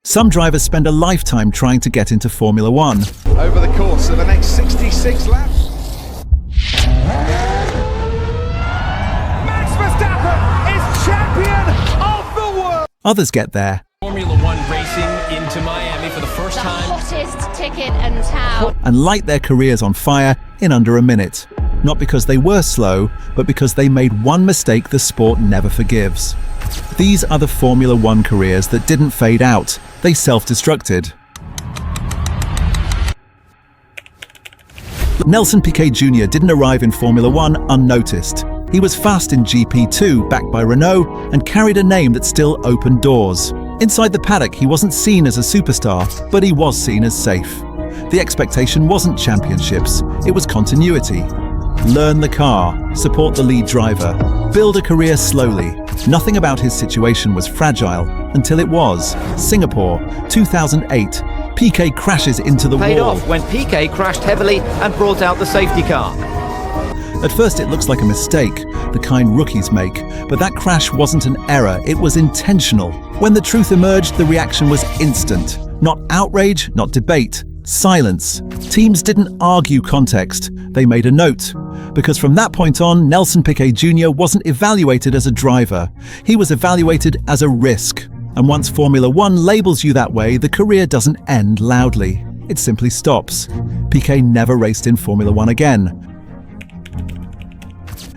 Some drivers spend a lifetime trying to get into Formula One. Over the course of the next 66 laps. Max Verstappen is champion of the world! Others get there. Formula One racing into Miami for the first time. The hottest ticket in town. And light their careers on fire in under a minute. Not because they were slow, but because they made one mistake the sport never forgives. These are the Formula One careers that didn't fade out. They self-destructed. Nelson Piquet Jr. didn't arrive in Formula One unnoticed. He was fast in GP2, backed by Renault, and carried a name that still opened doors. Inside the paddock, he wasn't seen as a superstar, but he was seen as safe. The expectation wasn't championships, it was continuity. Learn the car, support the lead driver, build a career slowly. Nothing about his situation was fragile until it was. Singapore, 2008. Piquet crashes into the Paid wall. off when Piquet crashed heavily and brought out the safety car. At first it looks like a mistake, the kind rookies make, but that crash wasn't an error, it was intentional. When the truth emerged, the reaction was instant. Not outrage, not debate, silence. Teams didn't argue context, they made a note. Because from that point on, Nelson Piquet Jr. wasn't evaluated as a driver, he was evaluated as a risk. And once Formula One labels you that way, the career doesn't end loudly. It simply stops. Piquet never raced in Formula One again.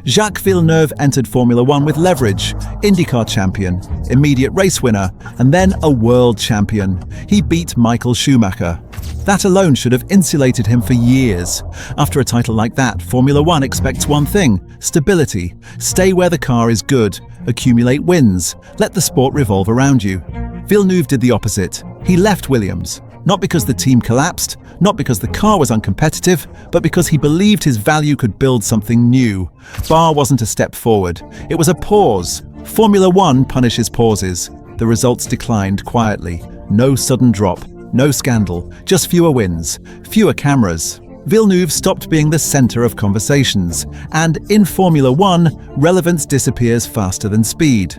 Jacques Villeneuve entered Formula One with leverage, IndyCar champion, immediate race winner, and then a world champion. He beat Michael Schumacher. That alone should have insulated him for years. After a title like that, Formula One expects one thing: stability. Stay where the car is good, accumulate wins, let the sport revolve around you. Villeneuve did the opposite. He left Williams, not because the team collapsed, not because the car was uncompetitive, but because he believed his value could build something new. Bar wasn't a step forward, it was a pause. Formula One punishes pauses. The results declined quietly. No sudden drop, no scandal, just fewer wins, fewer cameras. Villeneuve stopped being the center of conversations, and in Formula One, relevance disappears faster than speed.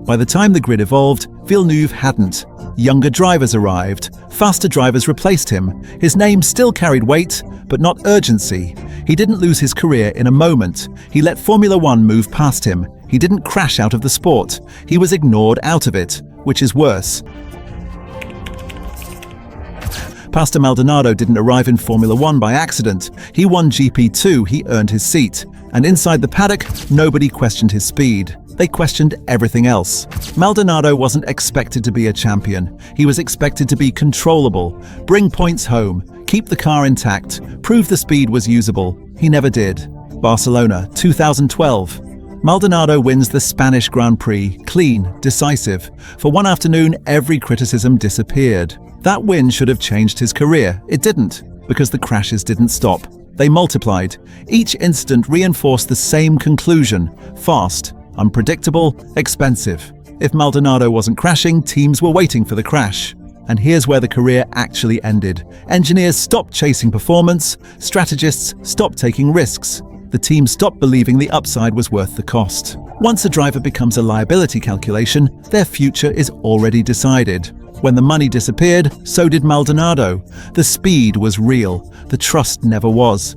By the time the grid evolved, Villeneuve hadn't. Younger drivers arrived, faster drivers replaced him. His name still carried weight, but not urgency. He didn't lose his career in a moment. He let Formula One move past him. He didn't crash out of the sport. He was ignored out of it, which is worse. Pastor Maldonado didn't arrive in Formula One by accident. He won GP2, he earned his seat. And inside the paddock, nobody questioned his speed. They questioned everything else. Maldonado wasn't expected to be a champion. He was expected to be controllable, bring points home, keep the car intact, prove the speed was usable. He never did. Barcelona, 2012. Maldonado wins the Spanish Grand Prix, clean, decisive. For one afternoon, every criticism disappeared. That win should have changed his career. It didn't, because the crashes didn't stop. They multiplied. Each incident reinforced the same conclusion: fast, unpredictable, expensive. If Maldonado wasn't crashing, teams were waiting for the crash. And here's where the career actually ended. Engineers stopped chasing performance, strategists stopped taking risks. The team stopped believing the upside was worth the cost. Once a driver becomes a liability calculation, their future is already decided. When the money disappeared, so did Maldonado. The speed was real, the trust never was.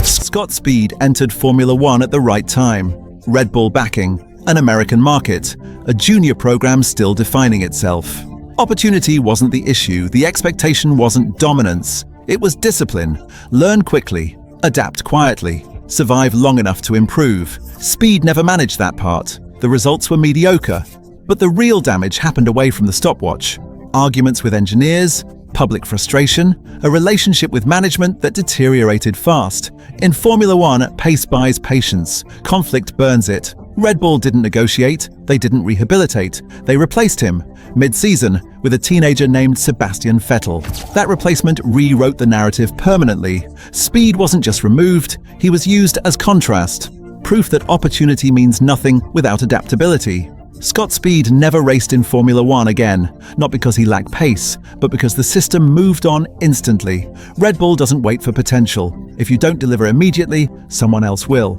Scott Speed entered Formula One at the right time. Red Bull backing, an American market, a junior program still defining itself. Opportunity wasn't the issue, the expectation wasn't dominance. It was discipline. Learn quickly, adapt quietly, survive long enough to improve. Speed never managed that part. The results were mediocre. But the real damage happened away from the stopwatch. Arguments with engineers, public frustration, a relationship with management that deteriorated fast. In Formula One, pace buys patience. Conflict burns it. Red Bull didn't negotiate, they didn't rehabilitate. They replaced him, mid-season, with a teenager named Sebastian Vettel. That replacement rewrote the narrative permanently. Speed wasn't just removed, he was used as contrast. Proof that opportunity means nothing without adaptability. Scott Speed never raced in Formula One again, not because he lacked pace, but because the system moved on instantly. Red Bull doesn't wait for potential. If you don't deliver immediately, someone else will.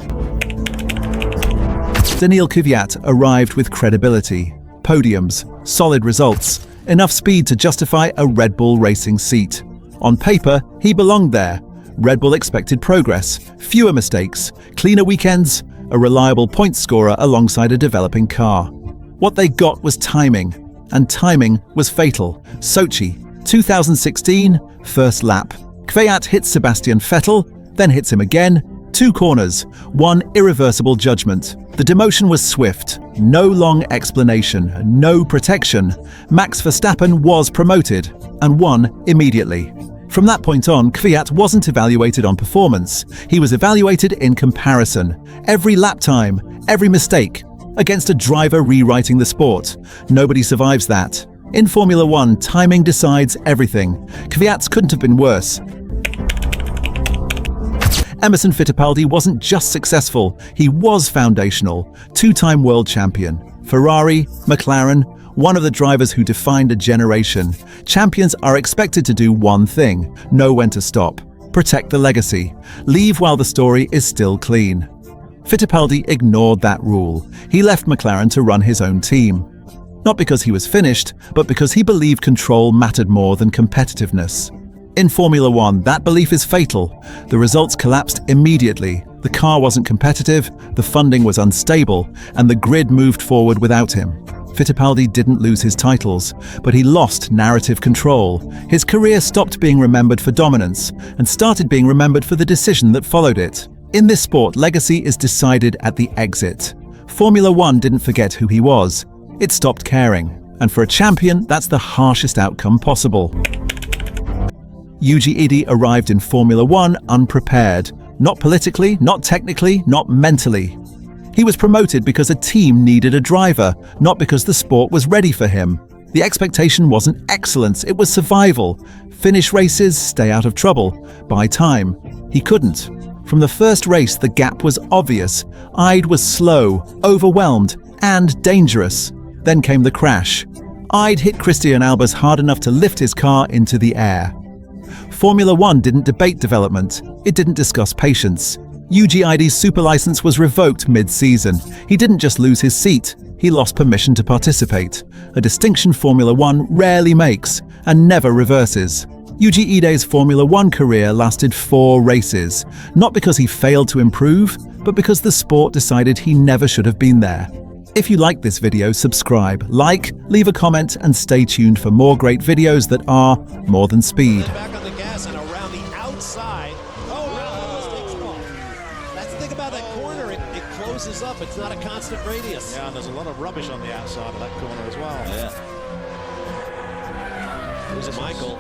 Daniil Kvyat arrived with credibility. podiums, solid results, enough speed to justify a Red Bull Racing seat. On paper, he belonged there. Red Bull expected progress, fewer mistakes, cleaner weekends, a reliable point scorer alongside a developing car. What they got was timing, and timing was fatal. Sochi, 2016, first lap. Kvyat hits Sebastian Vettel, then hits him again. 2 corners, 1 irreversible judgment. The demotion was swift, no long explanation, no protection. Max Verstappen was promoted and won immediately. From that point on, Kvyat wasn't evaluated on performance. He was evaluated in comparison. Every lap time, every mistake, against a driver rewriting the sport. Nobody survives that. In Formula One, timing decides everything. Kvyat's couldn't have been worse. Emerson Fittipaldi wasn't just successful, he was foundational. 2-time world champion. Ferrari, McLaren, one of the drivers who defined a generation. Champions are expected to do one thing: know when to stop. Protect the legacy. Leave while the story is still clean. Fittipaldi ignored that rule. He left McLaren to run his own team. Not because he was finished, but because he believed control mattered more than competitiveness. In Formula One, that belief is fatal. The results collapsed immediately. The car wasn't competitive, the funding was unstable, and the grid moved forward without him. Fittipaldi didn't lose his titles, but he lost narrative control. His career stopped being remembered for dominance and started being remembered for the decision that followed it. In this sport, legacy is decided at the exit. Formula One didn't forget who he was. It stopped caring. And for a champion, that's the harshest outcome possible. Yuji Ide arrived in Formula One unprepared. Not politically, not technically, not mentally. He was promoted because a team needed a driver, not because the sport was ready for him. The expectation wasn't excellence, it was survival. Finish races, stay out of trouble, buy time. He couldn't. From the first race, the gap was obvious. Ide was slow, overwhelmed, and dangerous. Then came the crash. Ide hit Christian Albers hard enough to lift his car into the air. Formula One didn't debate development. It didn't discuss patience. Yuji Ide's super license was revoked mid-season. He didn't just lose his seat, he lost permission to participate. A distinction Formula One rarely makes and never reverses. Yuji Ide's Formula One career lasted 4 races, not because he failed to improve, but because the sport decided he never should have been there. If you liked this video, subscribe, like, leave a comment, and stay tuned for more great videos that are more than speed. Back on the gas and around the outside. That's the thing about that corner, it closes up. It's not a constant radius. Yeah, and there's a lot of rubbish on the outside of that corner as well. Yeah. Here's Michael.